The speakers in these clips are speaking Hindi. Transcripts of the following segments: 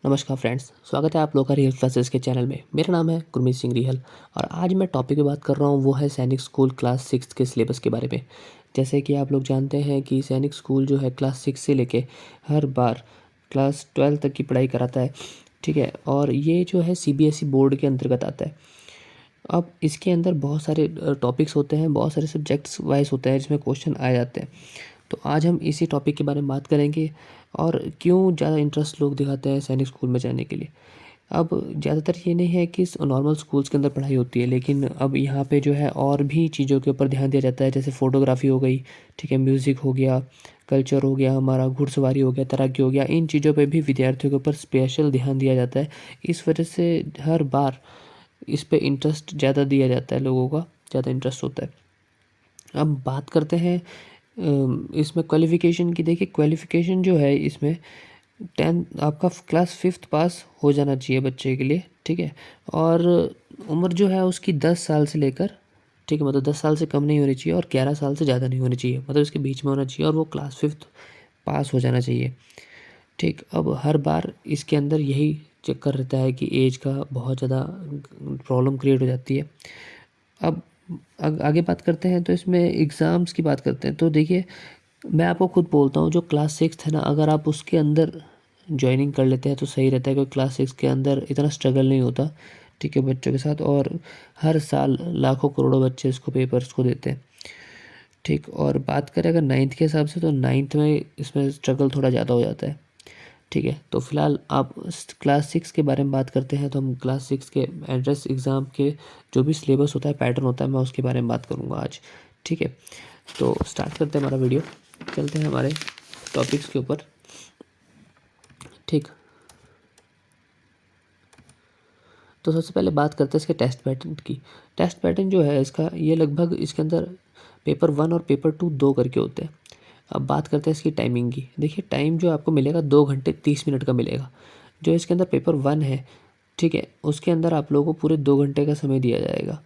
नमस्कार फ्रेंड्स, स्वागत है आप लोग का रियल क्लासेस के चैनल में। मेरा नाम है गुरमीत सिंह रियल और आज मैं टॉपिक की बात कर रहा हूँ वो है सैनिक स्कूल क्लास 6 के सिलेबस के बारे में। जैसे कि आप लोग जानते हैं कि सैनिक स्कूल जो है क्लास 6 से लेके हर बार क्लास 12 तक की पढ़ाई कराता है, ठीक है। और ये जो है CBSE बोर्ड के अंतर्गत आता है। अब इसके अंदर बहुत सारे टॉपिक्स होते हैं, बहुत सारे सब्जेक्ट्स वाइज होते हैं जिसमें क्वेश्चन आ जाते हैं। तो आज हम इसी टॉपिक के बारे में बात करेंगे और क्यों ज़्यादा इंटरेस्ट लोग दिखाते हैं सैनिक स्कूल में जाने के लिए। अब ज़्यादातर ये नहीं है कि नॉर्मल स्कूल्स के अंदर पढ़ाई होती है, लेकिन अब यहाँ पे जो है और भी चीज़ों के ऊपर ध्यान दिया जाता है, जैसे फ़ोटोग्राफी हो गई, ठीक है, म्यूज़िक हो गया, कल्चर हो गया, हमारा घुड़सवारी हो गया, तैराकी हो गया। इन चीज़ों पे भी विद्यार्थियों के ऊपर स्पेशल ध्यान दिया जाता है। इस वजह से हर बार इस पे इंटरेस्ट ज़्यादा दिया जाता है, लोगों का ज़्यादा इंटरेस्ट होता है। अब बात करते हैं इसमें क्वालिफ़िकेशन की। देखिए, क्वालिफ़िकेशन जो है इसमें 10 आपका क्लास 5th पास हो जाना चाहिए बच्चे के लिए, ठीक है। और उम्र जो है उसकी 10 साल से लेकर, ठीक है, मतलब 10 साल से कम नहीं होनी चाहिए और 11 साल से ज़्यादा नहीं होनी चाहिए, मतलब इसके बीच में होना चाहिए और वो क्लास 5th पास हो जाना चाहिए, ठीक। अब हर बार इसके अंदर यही चक्कर रहता है कि एज का बहुत ज़्यादा प्रॉब्लम क्रिएट हो जाती है। अब आगे बात करते हैं तो इसमें एग्ज़ाम्स की बात करते हैं। तो देखिए, मैं आपको खुद बोलता हूँ, जो क्लास 6 है ना, अगर आप उसके अंदर जॉइनिंग कर लेते हैं तो सही रहता है, क्योंकि क्लास 6 के अंदर इतना स्ट्रगल नहीं होता, ठीक है, बच्चों के साथ। और हर साल लाखों करोड़ों बच्चे इसको पेपर्स को देते हैं, ठीक। और बात करें अगर 9th के हिसाब से, तो 9th में इसमें स्ट्रगल थोड़ा ज़्यादा हो जाता है, ठीक है। तो फिलहाल आप क्लास 6 के बारे में बात करते हैं, तो हम क्लास 6 के एंट्रेंस एग्ज़ाम के जो भी सिलेबस होता है, पैटर्न होता है, मैं उसके बारे में बात करूँगा आज, ठीक है। तो स्टार्ट करते हैं हमारा वीडियो, चलते हैं हमारे टॉपिक्स के ऊपर, ठीक। तो सबसे पहले बात करते हैं इसके टेस्ट पैटर्न की। टेस्ट पैटर्न जो है इसका, ये लगभग इसके अंदर पेपर 1 और पेपर 2 दो करके होते हैं। अब बात करते हैं इसकी टाइमिंग की। देखिए, टाइम जो आपको मिलेगा 2 घंटे 30 मिनट का मिलेगा। जो इसके अंदर पेपर 1 है, ठीक है, उसके अंदर आप लोगों को पूरे 2 घंटे का समय दिया जाएगा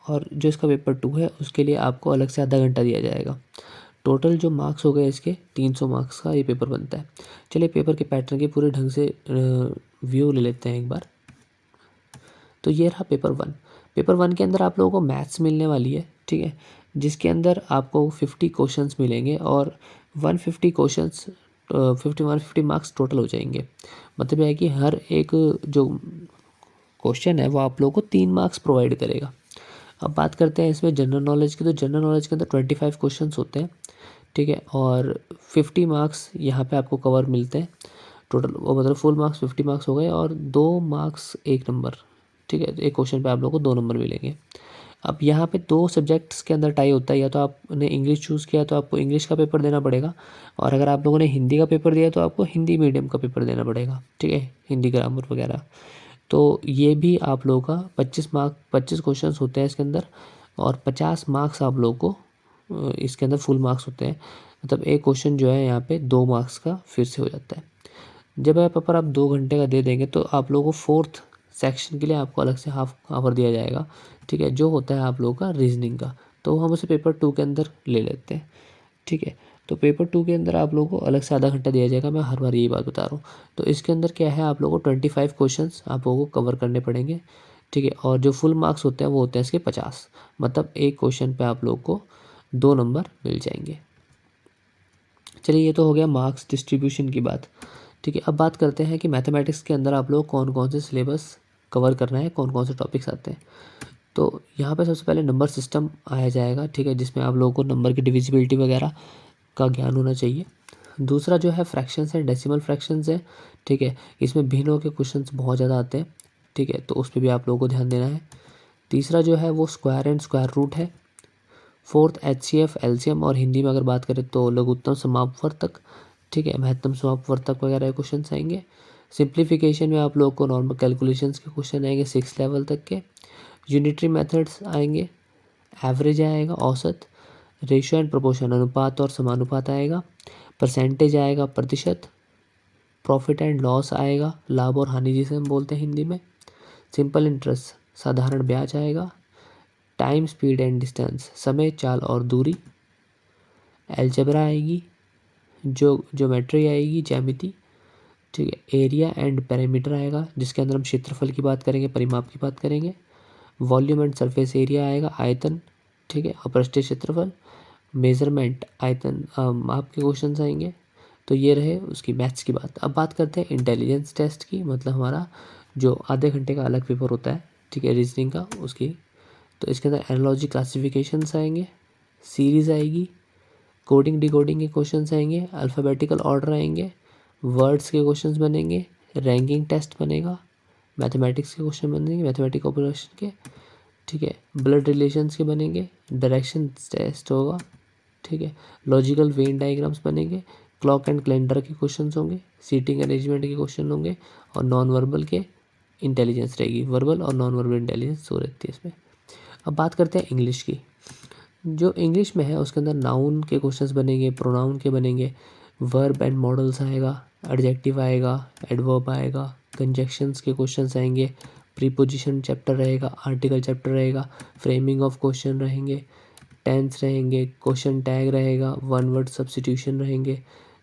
और जो इसका पेपर 2 है उसके लिए आपको अलग से आधा घंटा दिया जाएगा। टोटल जो मार्क्स हो गए इसके 300 मार्क्स का ये पेपर बनता है। चलिए पेपर के पैटर्न के पूरे ढंग से व्यू ले लेते हैं एक बार। तो ये रहा पेपर 1। पेपर 1 के अंदर आप लोगों को मैथ्स मिलने वाली है, ठीक है, जिसके अंदर आपको 50 क्वेश्चंस मिलेंगे और 150 क्वेश्चंस 150 मार्क्स टोटल हो जाएंगे। मतलब यह है कि हर एक जो क्वेश्चन है वो आप लोगों को 3 मार्क्स प्रोवाइड करेगा। अब बात करते हैं इसमें जनरल नॉलेज की। तो जनरल नॉलेज के अंदर 25 क्वेश्चंस होते हैं, ठीक है, और 50 मार्क्स यहाँ पे आपको कवर मिलते हैं टोटल। वो मतलब फुल मार्क्स 50 मार्क्स हो गए और 2 मार्क्स 1 नंबर, ठीक है। एक क्वेश्चन पे आप लोगों को 2 नंबर मिलेंगे। अब यहाँ पे 2 सब्जेक्ट्स के अंदर टाई होता है, या तो आपने इंग्लिश चूज़ किया तो आपको इंग्लिश का पेपर देना पड़ेगा, और अगर आप लोगों ने हिंदी का पेपर दिया तो आपको हिंदी मीडियम का पेपर देना पड़ेगा, ठीक है, हिंदी ग्रामर वगैरह। तो ये भी आप लोगों का 25 क्वेश्चंस होते हैं इसके अंदर और 50 मार्क्स आप लोगों को इसके अंदर फुल मार्क्स होते हैं। मतलब एक क्वेश्चन जो है यहाँ पे 2 मार्क्स का फिर से हो जाता है। जब यह पेपर आप 2 घंटे का दे देंगे तो आप लोगों को 4th सेक्शन के लिए आपको अलग से हाफ आवर दिया जाएगा, ठीक है, जो होता है आप लोगों का रीजनिंग का। तो हम उसे पेपर 2 के अंदर ले लेते हैं, ठीक है। तो पेपर 2 के अंदर आप लोगों को अलग से आधा घंटा दिया जाएगा। मैं हर बार यही बात बता रहा हूँ। तो इसके अंदर क्या है, आप लोगों को 25 क्वेश्चंस आप लोगों को कवर करने पड़ेंगे, ठीक है। और जो फुल मार्क्स होते हैं वो होते हैं इसके 50। मतलब एक क्वेश्चन पे आप लोग को 2 नंबर मिल जाएंगे। चलिए, ये तो हो गया मार्क्स डिस्ट्रीब्यूशन की बात, ठीक है। अब बात करते हैं कि मैथमेटिक्स के अंदर आप लोग कौन कौन से सिलेबस कवर करना है, कौन कौन से टॉपिक्स आते हैं। तो यहाँ पे सबसे पहले नंबर सिस्टम आया जाएगा, ठीक है, जिसमें आप लोगों को नंबर की डिविजिबिलिटी वगैरह का ज्ञान होना चाहिए। दूसरा जो है फ्रैक्शंस है, डेसिमल फ्रैक्शंस है, ठीक है, इसमें भिन्नों के क्वेश्चंस बहुत ज़्यादा आते हैं, ठीक है, तो उस पर भी आप लोगों को ध्यान देना है। तीसरा जो है वो स्क्वायर एंड स्क्वायर रूट है। फोर्थ HCF LCM, और हिंदी में अगर बात करें तो लघुत्तम समापवर्तक, ठीक है, महत्तम समापवर्तक वगैरह क्वेश्चन आएंगे। सिंप्लीफिकेशन में आप लोग को नॉर्मल कैलकुलेशंस के क्वेश्चन आएंगे 6 लेवल तक के। यूनिटरी मेथड्स आएंगे, एवरेज आएगा, औसत, रेशियो एंड प्रोपोर्शन अनुपात और समानुपात आएगा, परसेंटेज आएगा, प्रतिशत, प्रॉफिट एंड लॉस आएगा, लाभ और हानि जिसे हम बोलते हैं हिंदी में, सिंपल इंटरेस्ट साधारण ब्याज आएगा, टाइम स्पीड एंड डिस्टेंस समय चाल और दूरी, अलजेब्रा आएगी, जो ज्योमेट्री आएगी ज्यामिति, ठीक है। एरिया एंड पैरामीटर आएगा, जिसके अंदर हम क्षेत्रफल की बात करेंगे, परिमाप की बात करेंगे। वॉल्यूम एंड सरफेस एरिया आएगा, आयतन, ठीक है, और पृष्ठीय क्षेत्रफल। मेजरमेंट, आयतन, माप के क्वेश्चन आएंगे। तो ये रहे उसकी मैथ्स की बात। अब बात करते हैं इंटेलिजेंस टेस्ट की, मतलब हमारा जो आधे घंटे का अलग पेपर होता है, ठीक है, रीजनिंग का, उसकी। तो इसके अंदर एनालॉजी क्लासिफिकेशंस आएंगे, सीरीज आएगी, कोडिंग डिकोडिंग के क्वेश्चंस आएंगे, अल्फ़ाबेटिकल ऑर्डर आएंगे, वर्ड्स के क्वेश्चंस बनेंगे, रैंकिंग टेस्ट बनेगा, मैथमेटिक्स के क्वेश्चन बनेंगे, मैथमेटिक ऑपरेशन के, ठीक है, ब्लड रिलेशंस के बनेंगे, डायरेक्शन टेस्ट होगा, ठीक है, लॉजिकल वेन डायग्राम्स बनेंगे, क्लॉक एंड कैलेंडर के क्वेश्चंस होंगे, सीटिंग अरेंजमेंट के क्वेश्चन होंगे, और नॉन वर्बल के इंटेलिजेंस रहेगी, वर्बल और नॉन वर्बल इंटेलिजेंस हो रहती है इसमें। अब बात करते हैं इंग्लिश की। जो इंग्लिश में है उसके अंदर नाउन के क्वेश्चंस बनेंगे, प्रोनाउन के बनेंगे, वर्ब एंड मॉडल्स आएगा, एडजेक्टिव आएगा, एडवर्ब आएगा, कंजक्शंस के क्वेश्चंस आएंगे, प्रीपोजिशन चैप्टर रहेगा, आर्टिकल चैप्टर रहेगा, फ्रेमिंग ऑफ क्वेश्चन रहेंगे, टेंस रहेंगे, क्वेश्चन टैग रहेगा, वन वर्ड सब्स्टिट्यूशन रहेंगे,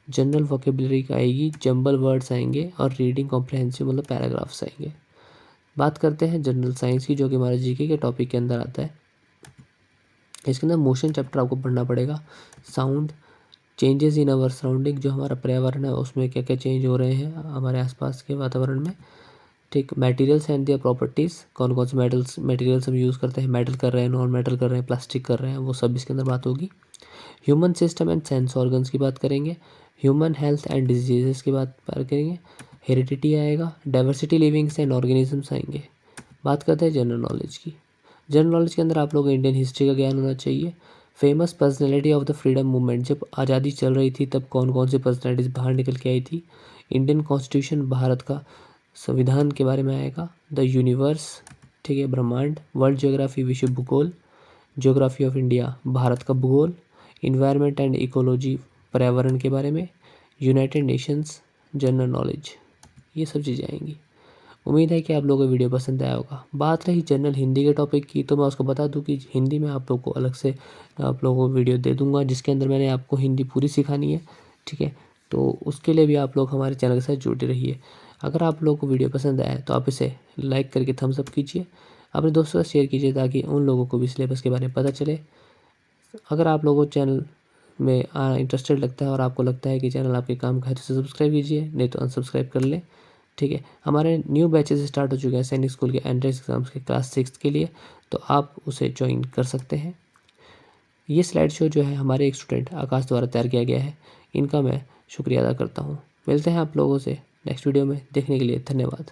जनरल वोकेबलरी का आएगी, जंबल वर्ड्स आएंगे, और रीडिंग कॉम्प्रहेंसिव मतलब पैराग्राफ्स आएंगे। बात करते हैं जनरल साइंस की, जो कि हमारे जीके के टॉपिक के अंदर आता है। इसके अंदर मोशन चैप्टर आपको पढ़ना पड़ेगा, sound, changes in our surrounding, जो हमारा पर्यावरण है उसमें क्या क्या चेंज हो रहे हैं हमारे आसपास के वातावरण में, ठीक, मटेरियल्स एंड देयर प्रॉपर्टीज़, कौन कौन से मटेरियल्स हम यूज़ करते हैं, मेटल कर रहे हैं, नॉन मेटल कर रहे हैं, प्लास्टिक कर रहे हैं, वो सब इसके अंदर बात होगी। Human system and sense organs की बात करेंगे, ह्यूमन हेल्थ एंड डिजीज़ की बात करेंगे, हेरिडिटी आएगा, डाइवर्सिटी लिविंग्स एंड ऑर्गेनिजम्स आएंगे। बात करते हैं जनरल नॉलेज की। जनरल नॉलेज के अंदर आप लोगों को इंडियन हिस्ट्री का ज्ञान होना चाहिए। Famous personality of the freedom movement, जब आज़ादी चल रही थी तब कौन कौन सी पर्सनैलिटीज़ बाहर निकल के आई थी। इंडियन कॉन्स्टिट्यूशन, भारत का संविधान के बारे में आएगा। द यूनिवर्स, ठीक है, ब्रह्मांड। वर्ल्ड ज्योग्राफी, विश्व भूगोल। ज्योग्राफी ऑफ इंडिया, भारत का भूगोल। इन्वायरमेंट एंड इकोलॉजी, पर्यावरण के बारे में। यूनाइटेड नेशंस, जनरल नॉलेज, ये सब चीज़ें आएंगी। उम्मीद है कि आप लोगों को वीडियो पसंद आया होगा। बात रही जनरल हिंदी के टॉपिक की, तो मैं उसको बता दूं कि हिंदी में आप लोग को अलग से आप लोगों को वीडियो दे दूंगा, जिसके अंदर मैंने आपको हिंदी पूरी सिखानी है, ठीक है। तो उसके लिए भी आप लोग हमारे चैनल के साथ जुड़े रहिए। अगर आप लोगों को वीडियो पसंद आए तो आप इसे लाइक करके थम्स अप कीजिए, अपने दोस्तों से शेयर कीजिए, ताकि उन लोगों को भी सिलेबस के बारे में पता चले। अगर आप लोगों को चैनल में इंटरेस्टेड लगता है और आपको लगता है कि चैनल आपके काम का है, तो सब्सक्राइब कीजिए, नहीं तो अनसब्सक्राइब कर लें, ठीक है। हमारे न्यू बैचेस स्टार्ट हो चुके हैं सैनिक स्कूल के एंट्रेंस एग्जाम्स के क्लास 6 के लिए, तो आप उसे ज्वाइन कर सकते हैं। ये स्लाइड शो जो है हमारे एक स्टूडेंट आकाश द्वारा तैयार किया गया है, इनका मैं शुक्रिया अदा करता हूँ। मिलते हैं आप लोगों से नेक्स्ट वीडियो में, देखने के लिए धन्यवाद।